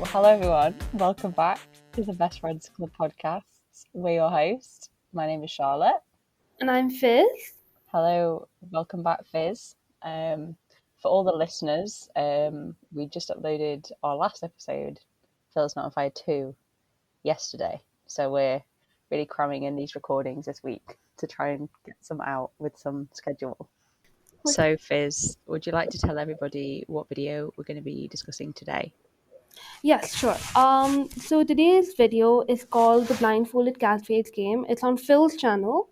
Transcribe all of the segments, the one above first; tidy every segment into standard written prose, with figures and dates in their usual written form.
Hello everyone, welcome back to the Phriends Club Podcast. We're your hosts. My name is Charlotte. And I'm Fizz. Hello, welcome back, Fizz. For all the listeners, we just uploaded our last episode, Phil's Not on Fire 2, yesterday. So we're really cramming in these recordings this week to try and get some out with some schedule. So Fizz, would you like to tell everybody what video we're going to be discussing today? Yes, sure. So today's video is called the Blindfolded Cat Face Game. It's on Phil's channel,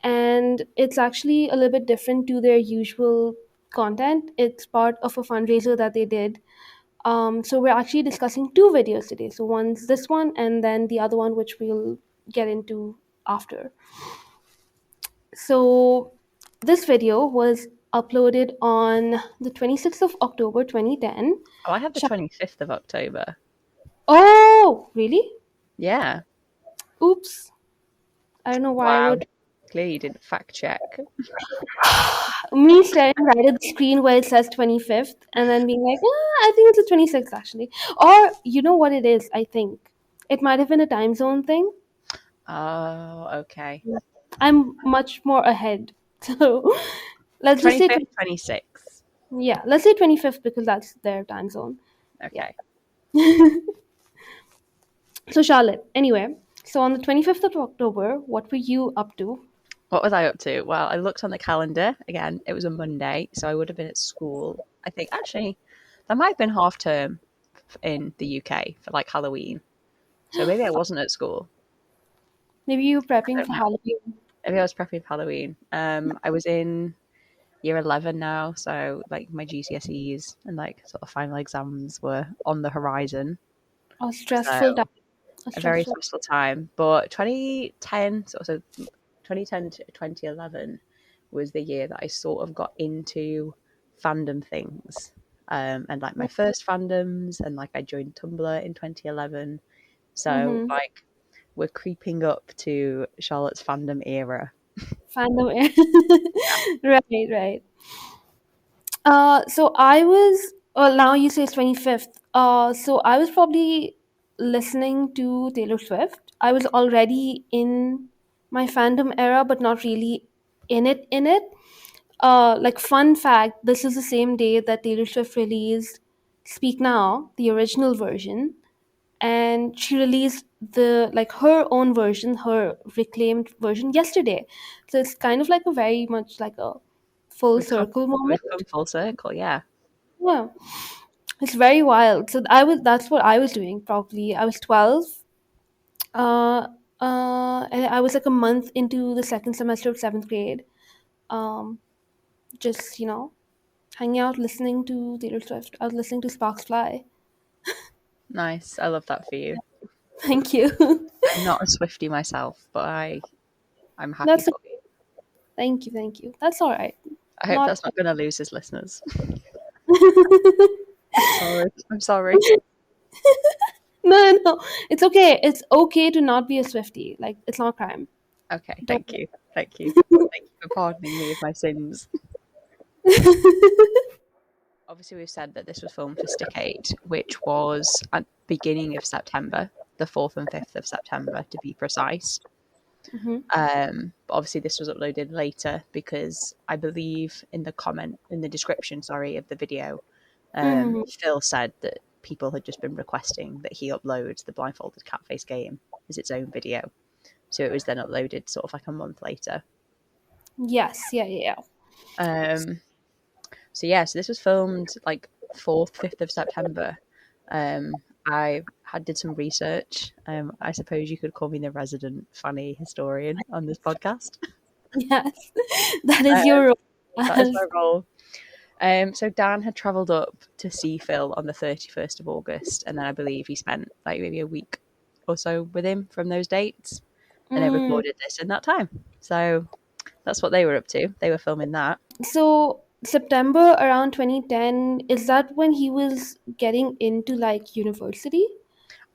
and it's actually a little bit different to their usual content. It's part of a fundraiser that they did. So we're actually discussing two videos today. So one's this one, and then the other one, which we'll get into after. So this video was uploaded on the 26th of October 2010. Oh, I have the 25th of October. Oh, really? Yeah. Oops. I don't know why I wrote. Clearly you didn't fact check. Me staring right at the screen where it says 25th and then being like, I think it's the 26th actually. Or you know what it is, I think. It might have been a time zone thing. Oh, okay. I'm much more ahead. So let's just say 26th. Yeah, let's say 25th because that's their time zone. Okay. Yeah. So Charlotte, anyway, so on the 25th of October, what were you up to? What was I up to? Well, I looked on the calendar. Again, it was a Monday, so I would have been at school. I think, actually, there might have been half term in the UK for, like, Halloween. So maybe I wasn't at school. Maybe you were prepping for Halloween. Maybe I was prepping for Halloween. I was in year 11 now, so, like, my GCSEs and, like, sort of final exams were on the horizon. A stressful time. A very stressful time. But 2010 to 2011 was the year that I sort of got into fandom things, and like my first fandoms, and like I joined Tumblr in 2011. So like we're creeping up to Charlotte's fandom era. Right. So I was. Well, now you say it's 25th. So I was probably listening to Taylor Swift. I was already in my fandom era, but not really in it. Like, fun fact, this is the same day that Taylor Swift released Speak Now, the original version, and she released her own version, her reclaimed version, yesterday. So it's kind of like a very much like a full circle moment. We've come full circle, yeah. Yeah. It's very wild. So that's what I was doing probably. I was 12. And I was like a month into the second semester of 7th grade. Just, hanging out, listening to Taylor Swift. I was listening to Sparks Fly. Nice. I love that for you. Thank you. I'm not a Swiftie myself, but I'm happy for you. Thank you. That's all right. I hope that's not going to lose his listeners. I'm sorry. No. It's okay. It's okay to not be a Swiftie. Like, it's not a crime. Okay, thank you. Thank you for pardoning me of my sins. Obviously, we've said that this was filmed for Stick 8, which was at the beginning of September, the 4th and 5th of September, to be precise. But obviously, this was uploaded later because I believe in the description, of the video, Phil said that people had just been requesting that he upload the Blindfolded Cat Face Game as its own video. So it was then uploaded sort of like a month later. Yes, yeah. So this was filmed like 4th, 5th of September. I did some research. I suppose you could call me the resident funny historian on this podcast. Yes, that is your role. That is my role. So Dan had travelled up to see Phil on the 31st of August, and then I believe he spent like maybe a week or so with him from those dates, and they recorded this in that time. So that's what they were up to. They were filming that. So September around 2010, is that when he was getting into like university?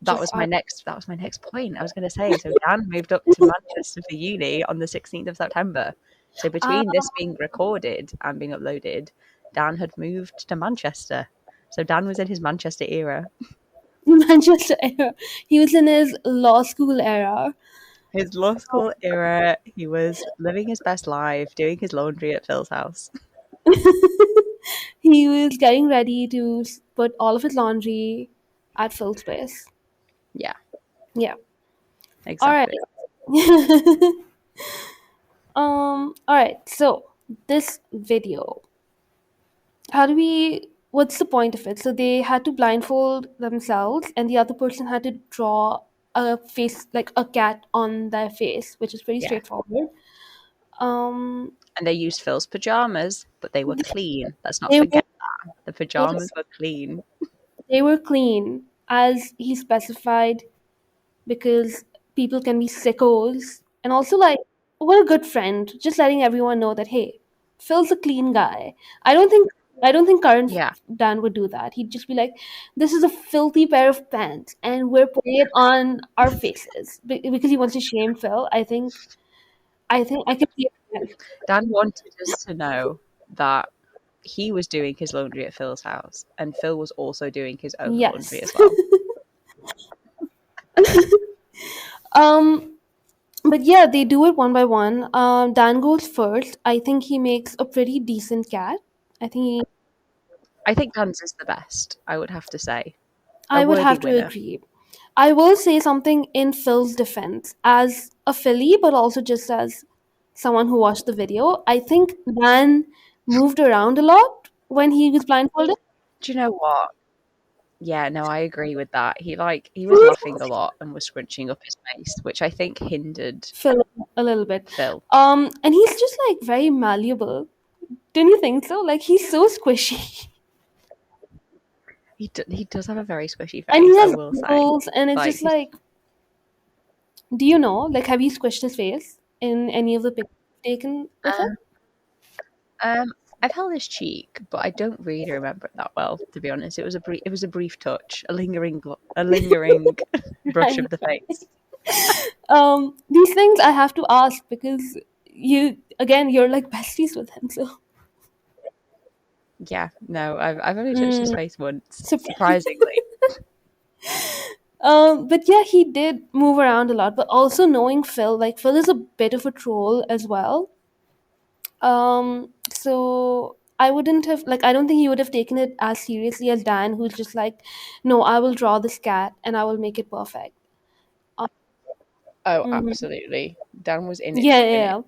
That was my next point. I was going to say, so Dan moved up to Manchester for uni on the 16th of September. So between this being recorded and being uploaded, Dan had moved to Manchester. So Dan was in his Manchester era. Manchester era. He was in his law school era. His law school era, he was living his best life, doing his laundry at Phil's house. He was getting ready to put all of his laundry at Phil's place. Yeah, Yeah. All right. exactly. All right. So this video, what's the point of it? So they had to blindfold themselves, and the other person had to draw a face, like a cat on their face, which is pretty Yeah. straightforward. Um, And they used Phil's pajamas, but they were clean. Let's not they were forget that. The pajamas were clean. they were clean, as he specified, because people can be sickos, and also like, what a good friend, just letting everyone know that, hey, Phil's a clean guy. I don't think current Yeah. Dan would do that. He'd just be like, this is a filthy pair of pants and we're putting it on our faces because he wants to shame Phil. I think I can see it. Dan wanted us to know that he was doing his laundry at Phil's house, and Phil was also doing his own laundry Yes. as well. But yeah, they do it one by one. Dan goes first. I think he makes a pretty decent cat. I think he I think Dan's is the best, I would have to say. A I would worthy have to winner. agree. I will say something in Phil's defense as a Philly, but also just as someone who watched the video. I think Dan moved around a lot when he was blindfolded. Do you know what? Yeah, no, I agree with that. He was laughing a lot and was scrunching up his face, which I think hindered Phil a little bit. Phil. And he's just like very malleable. Don't you think so? Like he's so squishy. He does have a very squishy And he face, I has will say. wrinkles, and it's Like, just like, do you know? Like, have you squished his face in any of the pictures taken with him? I've held his cheek, but I don't really remember it that well, to be honest. It was a brief touch, a lingering brush of the face. These things I have to ask because you're like besties with him, so Yeah, no, I've only touched his face once, surprise. surprisingly. But yeah, he did move around a lot. But also knowing Phil, like Phil is a bit of a troll as well. So I wouldn't have I don't think he would have taken it as seriously as Dan, who's just like, no, I will draw this cat and I will make it perfect. Oh, Mhm. absolutely. Dan was in it Yeah, to yeah, win it. yeah.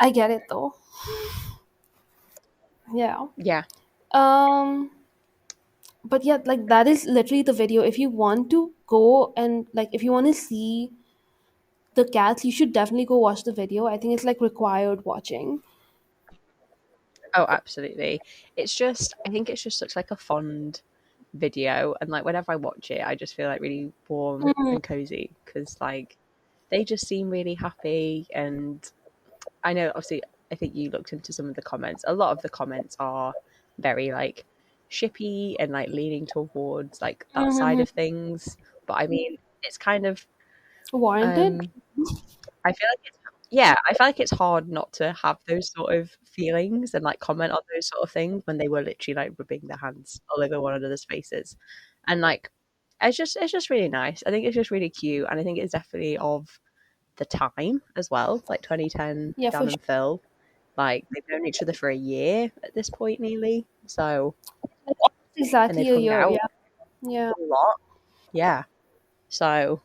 I get it though. Yeah. Yeah. But yeah, like that is literally the video. If you want to go and like if you want to see the cats, you should definitely go watch the video. I think it's like required watching. Oh, absolutely. I think it's just such like a fond video, and like whenever I watch it, I just feel like really warm Mm, and cozy because like they just seem really happy. And I know, obviously, I think you looked into some of the comments. A lot of the comments are very like shippy and like leaning towards like that side mhm. of things. But I mean, it's kind of Warranted? um I feel like I feel like it's hard not to have those sort of feelings and like comment on those sort of things when they were literally like rubbing their hands all over one another's faces. And like it's just really nice. I think it's just really cute, and I think it's definitely of the time as well, like 2010, Yeah, for Dan sure. and Phil. Like they've known each other for a year at this point nearly. So Like, and exactly they've a hung year. out Yeah. Yeah. a lot. Yeah. So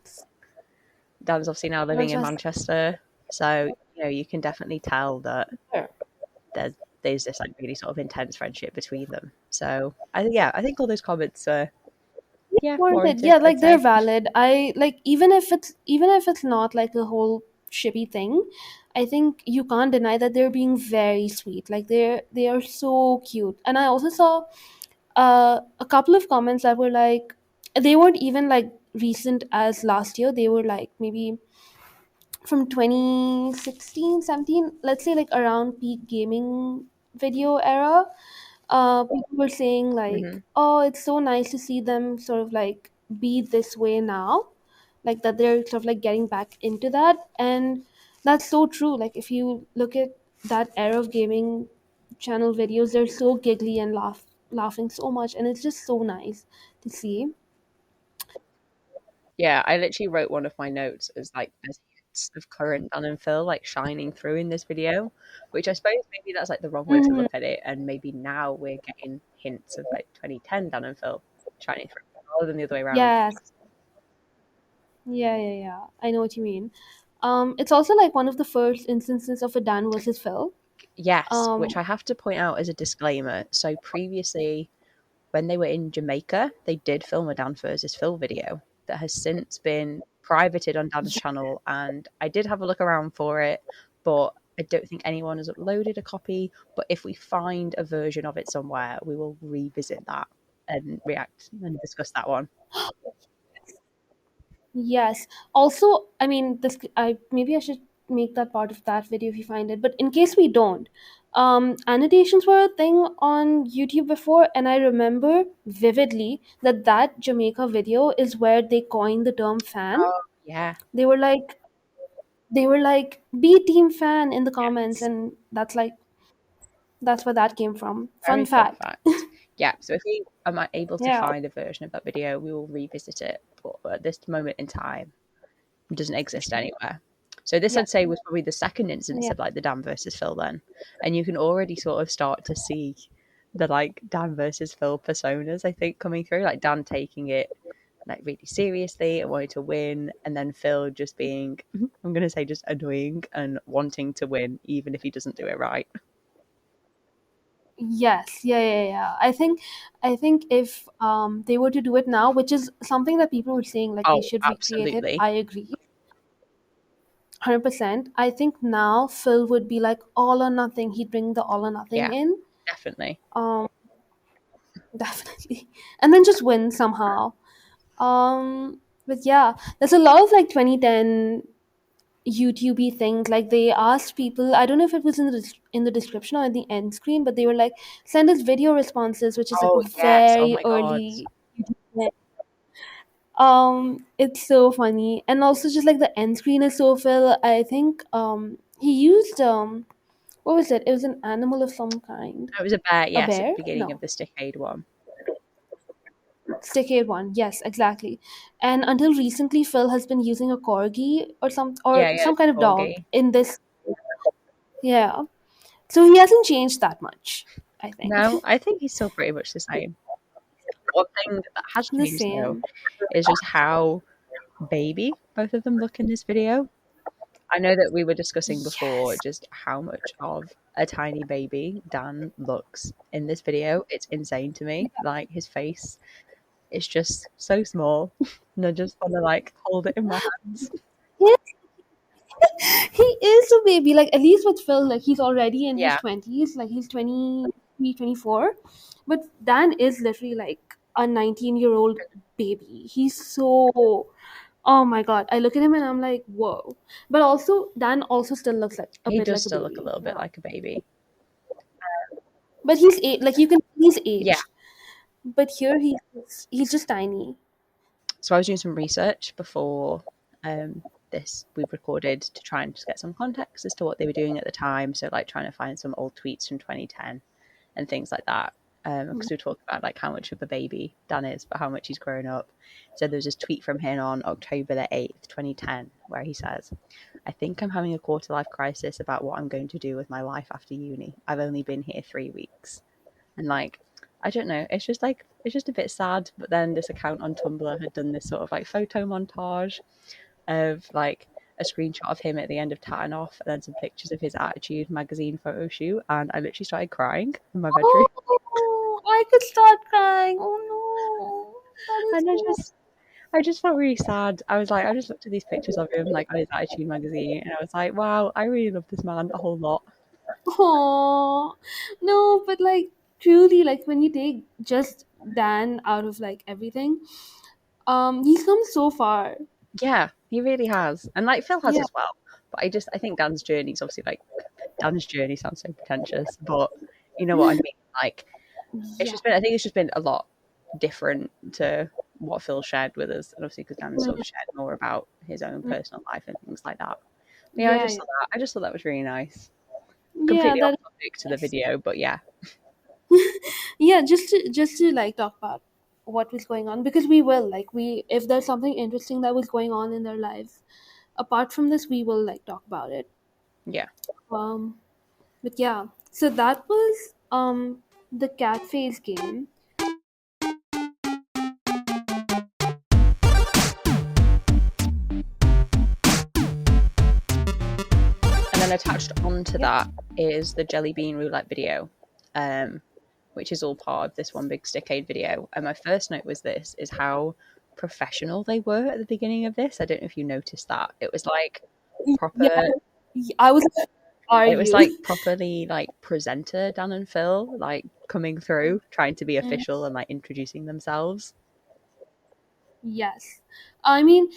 Dan's obviously now living in Manchester. Manchester. So, you can definitely tell that Sure. there's this like really sort of intense friendship between them. So I think all those comments are Warranted. Yeah, warranted, I'd like they're say. valid. I like even if it's not like a whole shippy thing, I think you can't deny that they're being very sweet. Like they are so cute. And I also saw a couple of comments that were like they weren't even like recent as last year. They were like maybe from 2016, 17, let's say like around peak gaming video era. People were saying like, Hmm. oh, it's so nice to see them sort of like be this way now, like that they're sort of like getting back into that. And that's so true. Like if you look at that era of gaming channel videos, they're so giggly and laughing so much, and it's just so nice to see. Yeah, I literally wrote one of my notes as like there's hints of current Dan and Phil like shining through in this video, which I suppose maybe that's like the wrong way to Mhm. look at it, and maybe now we're getting hints of like 2010 Dan and Phil shining through rather than the other way around. Yes. Yeah. I know what you mean. It's also like one of the first instances of a Dan versus Phil. Yes, which Um, I have to point out as a disclaimer. So previously, when they were in Jamaica, they did film a Dan versus Phil video that has since been privated on Dan's channel, and I did have a look around for it, but I don't think anyone has uploaded a copy. But if we find a version of it somewhere, we will revisit that and react and discuss that one. Yes. Also, I mean, this I maybe I should make that part of that video if you find it. But in case we don't, annotations were a thing on YouTube before, and I remember vividly that Jamaica video is where they coined the term fan. Oh, yeah. They were like, be team fan in the comments, Yes. and that's where that came from. Fun Very fun fact. fact. Yeah, so if we are able to Yeah. find a version of that video, we will revisit it. But at this moment in time, it doesn't exist anywhere. So this, Yeah. I'd say, was probably the second instance Yeah. of like the Dan versus Phil then. And you can already sort of start to see the like Dan versus Phil personas, I think, coming through. Like Dan taking it like really seriously and wanting to win, and then Phil just being, I'm going to say, just annoying and wanting to win, even if he doesn't do it right. Yes, yeah. I think if they were to do it now, which is something that people were saying like they Oh, should recreate it, absolutely. I agree. 100%. I think now Phil would be like all or nothing. He'd bring the all or nothing Yeah, in. definitely. Um Definitely. And then just win somehow. But yeah, there's a lot of like 2010 YouTubey things. Like they asked people, I don't know if it was in the description or in the end screen, but they were like, send us video responses, which is like a Oh, yes. Oh very my God. early. It's so funny, and also just like the end screen is so Phil. I think he used what was it? It was an animal of some kind. It was a bear, A yes, at the bear? beginning of No, the Stickade one. stickade one. Yes, exactly. And until recently, Phil has been using a corgi or Yeah, some it's kind of dog corgi. in this. Yeah, so he hasn't changed that much, I think. No, I think he's still pretty much the same. One thing that has The changed though same. is just how baby both of them look in this video. I know that we were discussing before Yes. just how much of a tiny baby Dan looks in this video. It's insane to me. Like his face is just so small. And I just want to like hold it in my hands. Yes, he is a baby. Like at least with Phil, like he's already in his Yeah, 20s. Like he's 23, 24. But Dan is literally like a 19-year-old baby. He's so. Oh my god! I look at him and I'm like, whoa. But also, Dan also still looks like a he bit does like a still look a baby. little bit like a baby. But like you can he's Yeah. aged. But here he's just tiny. So I was doing some research before this we recorded to try and just get some context as to what they were doing at the time. So like trying to find some old tweets from 2010 and things like that. Because we talked about like how much of a baby Dan is, but how much he's grown up. So there's this tweet from him on October the 8th, 2010, where he says, I think I'm having a quarter life crisis about what I'm going to do with my life after uni. I've only been here 3 weeks. And like, I don't know, it's just a bit sad. But then this account on Tumblr had done this sort of like photo montage of like a screenshot of him at the end of Tatting Off, and then some pictures of his Attitude magazine photo shoot, and I literally started crying in my bedroom. Oh, I could start crying. Oh no, that is And so. I just felt really sad. I was like, I just looked at these pictures of him like on his Attitude magazine, and I was like, wow, I really love this man a whole lot. Oh no, but like truly, like when you take just Dan out of like everything, he's come so far. Yeah, he really has, and like Phil has Yeah, as well. But I think Dan's journey is obviously like Dan's journey sounds so pretentious, but you know what I mean. Like yeah. I think it's just been a lot different to what Phil shared with us, and obviously because Dan sort of shared more about his own personal life and things like that. But yeah, Yeah, I just thought that was really nice. yeah, Completely off topic to the nice. video, but yeah, Yeah, just to like talk about what was going on, because we will, like, we if there's something interesting that was going on in their lives apart from this, we will like talk about it. Yeah. But yeah, so that was the cat face game. And then attached onto that is the Jellybean Roulette video, which is all part of this one big stickade video. And my first note was this, is how professional they were at the beginning of this. I don't know if you noticed that. It was like proper... Yeah, I was like, are It was you? like properly like presenter Dan and Phil like coming through, trying to be official and like introducing themselves. Yes. I mean,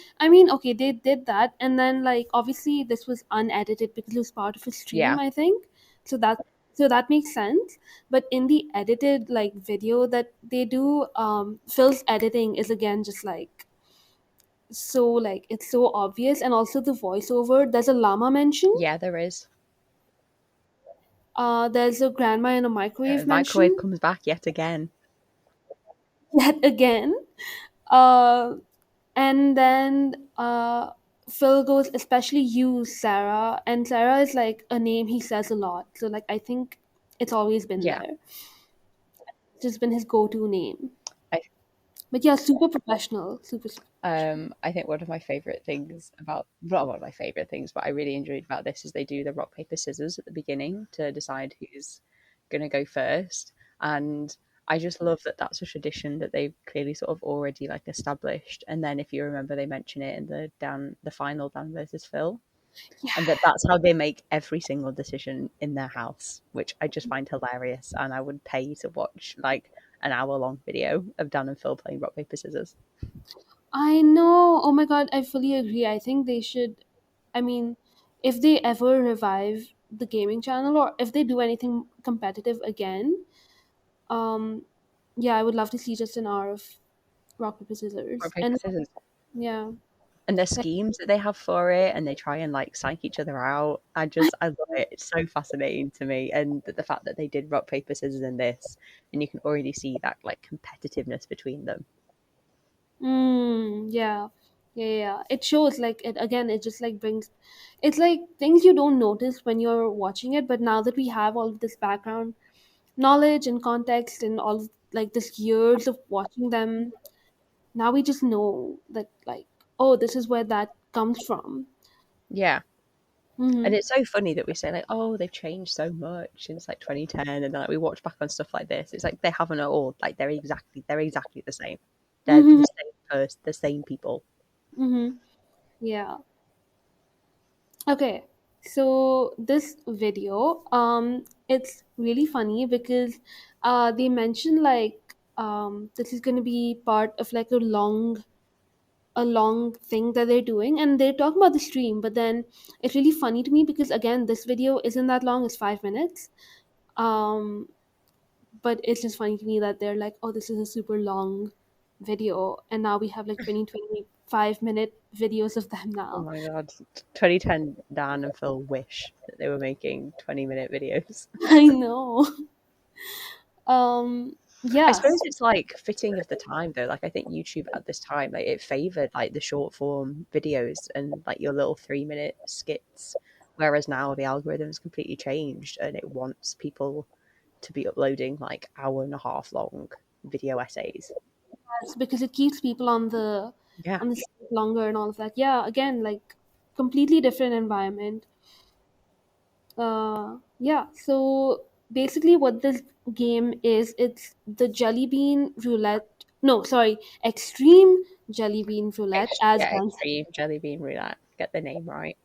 okay, they did that, and then like obviously this was unedited because it was part of a stream, Yeah. I think. So that makes sense. But in the edited like video that they do, Phil's editing is again just like so like it's so obvious, and also the voiceover. There's a llama mention. Yeah, there is. There's a grandma in a microwave Microwave mention comes back yet again. yet again. Uh, and then Phil goes, especially you, Sarah, and Sarah is like a name he says a lot, so like I think it's always been Yeah. there. It's just been his go-to name. I But yeah, super professional, super I think one of my favorite things about, not one of my favorite things, but I really enjoyed about this is they do the rock paper scissors at the beginning to decide who's going to go first, and I just love that that's a tradition that they've clearly sort of already like established. And then if you remember, they mention it in the final Dan versus Phil, and that's how they make every single decision in their house, which I just find hilarious. And I would pay to watch like an hour-long video of Dan and Phil playing rock paper scissors. I know. Oh my god, I fully agree. I think they should. I mean, if they ever revive the gaming channel, or if they do anything competitive again, um, yeah, I would love to see just an hour of rock paper scissors. Rock paper And scissors. yeah, And their schemes that they have for it, and they try and like psych each other out. I love it. It's so fascinating to me, and the fact that they did rock paper scissors in this, and you can already see that like competitiveness between them. yeah, yeah. It shows like it again. It just like brings. It's like things you don't notice when you're watching it, but now that we have all of this background knowledge and context and all like this years of watching them, now we just know that like, oh, this is where that comes from. Yeah. And Mm-hmm. it's so funny that we say like, oh, they've changed so much since like 2010, and then like we watch back on stuff like this. It's like they haven't at all. Like they're exactly the same. They're Mm-hmm. the same person, the same people. Mm-hmm. Yeah. Okay. So this video, it's really funny because they mention like this is gonna be part of like a long thing that they're doing, and they're talking about the stream, but then it's really funny to me because again this video isn't that long, it's 5 minutes. um but it's just funny to me that they're like, oh, this is a super long video, and now we have like 25 minute videos of them Oh now. my god. 2010 Dan and Phil wish that they were making 20-minute videos. I know. I Yes. suppose it's like fitting of the time though. Like I think YouTube at this time, like it favored like the short form videos and like your little 3-minute skits. Whereas now the algorithm's completely changed and it wants people to be uploading like hour and a half long video essays. Because it keeps people Yeah. on the site longer and all of that. Yeah, again, like completely different environment. Yeah, so basically what this game is, it's the Jellybean Roulette. No, sorry, Extreme Jellybean Roulette, as Dan said. Extreme Jellybean Roulette. Get the name right.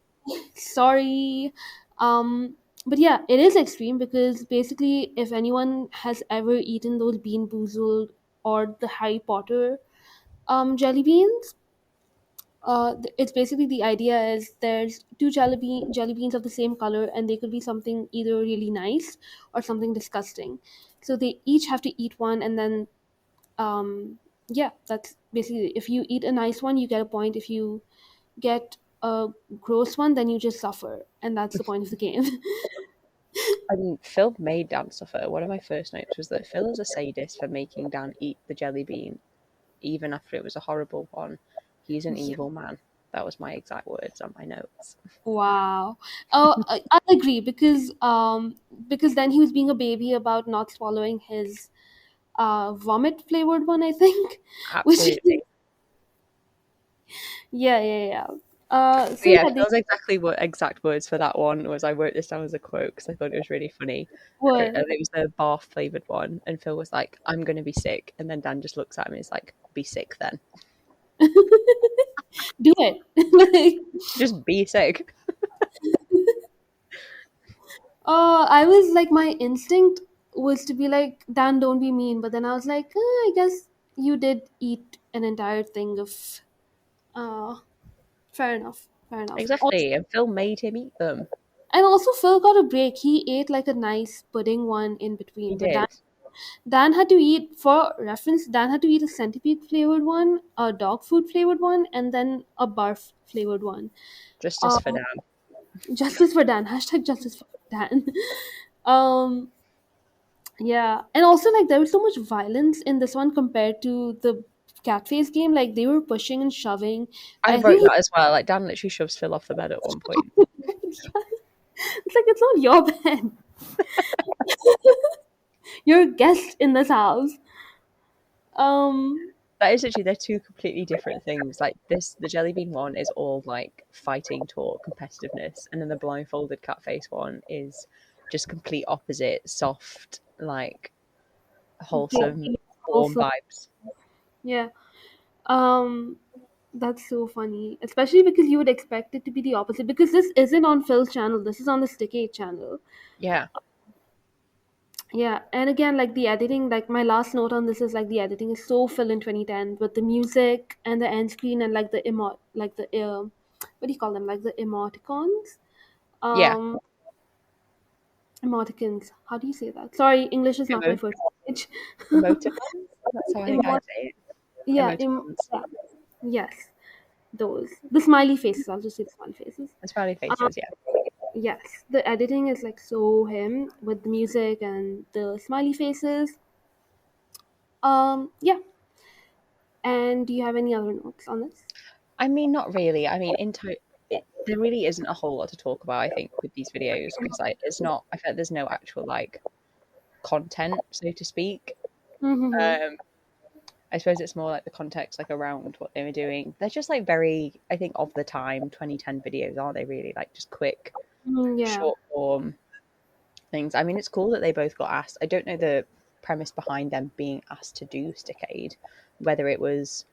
Sorry. Um, but yeah, it is extreme because basically, if anyone has ever eaten those Bean Boozled or the Harry Potter jelly beans, it's basically the idea is there's two jelly beans of the same color, and they could be something either really nice or something disgusting. So they each have to eat one, and then yeah, that's basically if you eat a nice one, you get a point. If you get a gross one, then you just suffer, and that's the point of the game. And Phil made Dan suffer. One of my first notes was that Phil is a sadist for making Dan eat the jelly bean. even after it was a horrible one, he's an evil man. That was my exact words on my notes. Wow. Oh, I agree because then he was being a baby about not swallowing his vomit flavored one, I think. Which Absolutely. yeah. So Yeah, yeah, they Phil's exact words for that one was, I wrote this down as a quote because I thought it was really funny. were It was the barf flavored one, and Phil was like, "I'm going to be sick," and then Dan just looks at him and is like, "Be sick then. do it. Like, Just be sick." I was like, my instinct was to be like, Dan, don't be mean. But then I was like, I guess you did eat an entire thing of. Uh, fair enough. Fair enough. Exactly, and Phil made him eat them. And also, Phil got a break. He ate like a nice pudding one in He between. But did, Dan had to eat, for reference, Dan had to eat a centipede flavored one, a dog food flavored one, and then a barf flavored one. justice for Dan. Justice for Dan. Hashtag justice for Dan. um, yeah. And also, like, there was so much violence in this one compared to the cat face game. Like, they were pushing and shoving. I I wrote think that as well. Like, Dan literally shoves Phil off the bed at one point. it's like, it's not your bed. You're a guest in this house. That is actually, they're two completely different things. Like this, the Jellybean one is all like fighting talk, competitiveness, and then the blindfolded cat face one is just complete opposite, soft, like wholesome, warm Also, vibes. yeah. That's so funny, especially because you would expect it to be the opposite. Because this isn't on Phil's channel. This is on the Sticky channel. Yeah, Yeah, and again, like the editing, like my last note on this is like the editing is so Phil in 2010 with the music and the end screen and like the what do you call them? Like the emoticons. yeah. Um, emoticons. How do you say that? Sorry, English is not my Emo- first language. Emoticons. That's how I think I say it. Yeah, Emoticons. yeah, yes, those the smiley faces. I'll just say the smiley faces. And smiley Um, faces. Yeah, yes, the editing is like so him with the music and the smiley faces. Yeah. And do you have any other notes on this? I mean, not really. I mean, there really isn't a whole lot to talk about, I think, with these videos because like it's not. I feel like there's no actual like content, so to speak. Mm-hmm. Um, I suppose it's more like the context, like around what they were doing. They're just like very, I think, of the time 2010 videos, aren't they? Really, like just quick, Yeah. short form things. I mean, it's cool that they both got asked. I don't know the premise behind them being asked to do Stickade, whether it was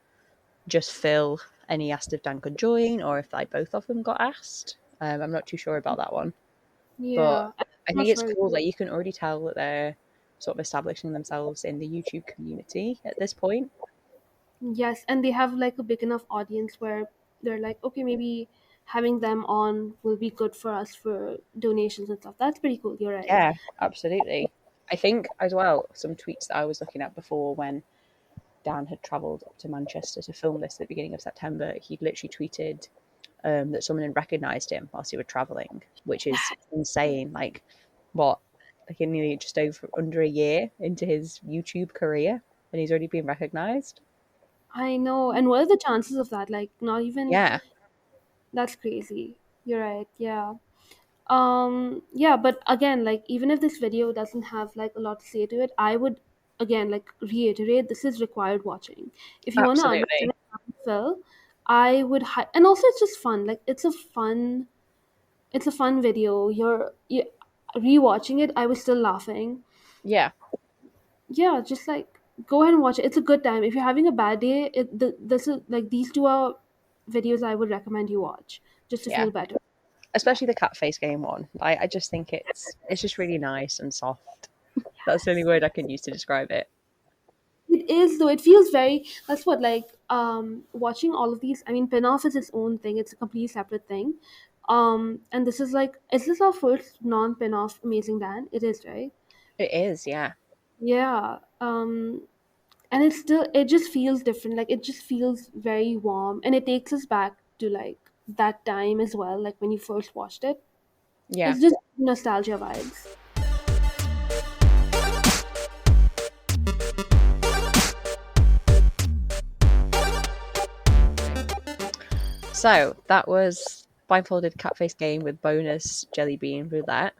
just Phil and he asked if Dan could join, or if like both of them got asked. I'm not too sure about that one, but Yeah. I'm I not think it's sure. cool. Like you can already tell that they're sort of establishing themselves in the YouTube community at this point. Yes, and they have like a big enough audience where they're like, okay, maybe having them on will be good for us for donations and stuff. That's pretty cool. You're right. Yeah, absolutely. I think as well, some tweets that I was looking at before when Dan had travelled up to Manchester to film this at the beginning of September, he literally tweeted that someone had recognised him whilst he was travelling, which is insane. Like, what? Like, nearly just under a year into his YouTube career, and he's already been recognised. I know. And what are the chances of that? Like, not even. Yeah, That's crazy. You're right. Yeah. Yeah, but again, like even if this video doesn't have like a lot to say to it, I would again like reiterate this is required watching. If you want to understand absolutely. Phil, I would and also it's just fun. Like it's a fun video. You rewatching it, I was still laughing. Yeah, Yeah, just like go ahead and watch it. It's a good time. If you're having a bad day, this is like these two are videos I would recommend you watch just to yeah. feel better. Especially the cat face game one. I just think it's just really nice and soft. That's the only word I can use to describe it. It is though. It feels very. That's what like watching all of these. I mean, Pin-Off is its own thing. It's a completely separate thing. And this is like, is this our first non-Pin-Off Amazing Dan? It is, right? It is, yeah. Yeah. And it's still. It just feels different. Like it just feels very warm, and it takes us back to like that time as well. Like when you first watched it. Yeah. It's just nostalgia vibes. So that was Blindfolded Cat Face Game with bonus Jellybean Roulette.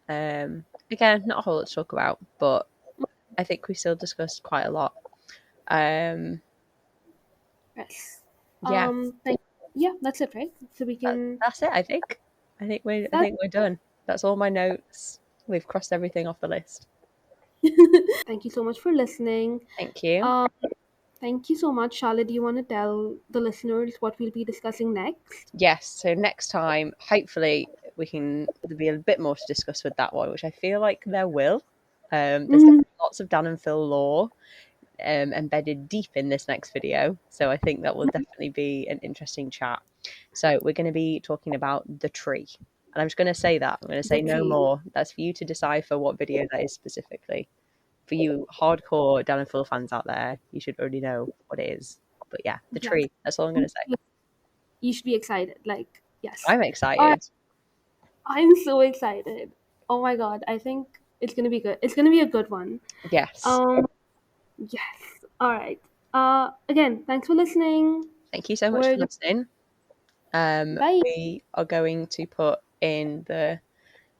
Again, not a whole lot to talk about, but I think we still discussed quite a lot. Yes. Yeah. Yeah, that's it, right? So we can. That's it. I think we're done. That's all my notes. We've crossed everything off the list. Thank you so much for listening. Thank you. Thank you so much, Charlotte. Do you want to tell the listeners what we'll be discussing next? Yes. So next time, hopefully, there'll be a bit more to discuss with that one, which I feel like there will. There's lots of Dan and Phil lore embedded deep in this next video, so I think that will definitely be an interesting chat. So we're going to be talking about the tree, and I'm just going to say that. I'm going to say no more. That's for you to decipher what video that is specifically. For you hardcore Dan and Phil fans out there, you should already know what it is. But yeah, the tree. That's all I'm going to say. You should be excited. Like, yes. I'm excited. I'm so excited. Oh my god, I think it's going to be good. It's going to be a good one. Yes. Yes. All right. Again, thanks for listening. Thank you so much for listening. Bye. We are going to put in the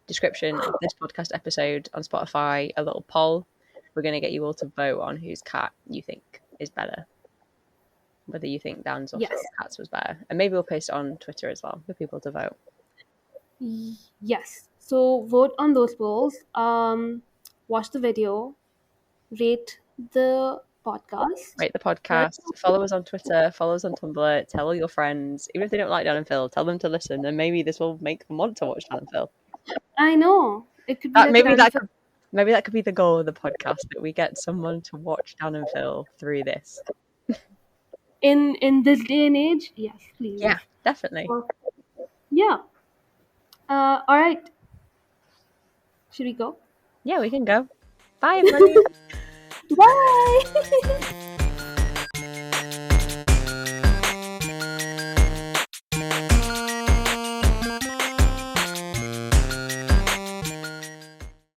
description of this podcast episode on Spotify a little poll. We're going to get you all to vote on whose cat you think is better. Whether you think Dan's or Phil's cat's was better. And maybe we'll post it on Twitter as well for people to vote. Yes. So vote on those polls. Watch the video. Rate the podcast. Follow us on Twitter. Follow us on Tumblr. Tell all your friends. Even if they don't like Dan and Phil, tell them to listen. And maybe this will make them want to watch Dan and Phil. I know. It could be maybe that could be the goal of the podcast, that we get someone to watch Dan and Phil through this. In this day and age, yes, please. Yeah, definitely. Yeah. All right. Should we go? Yeah, we can go. Bye, everybody. Bye.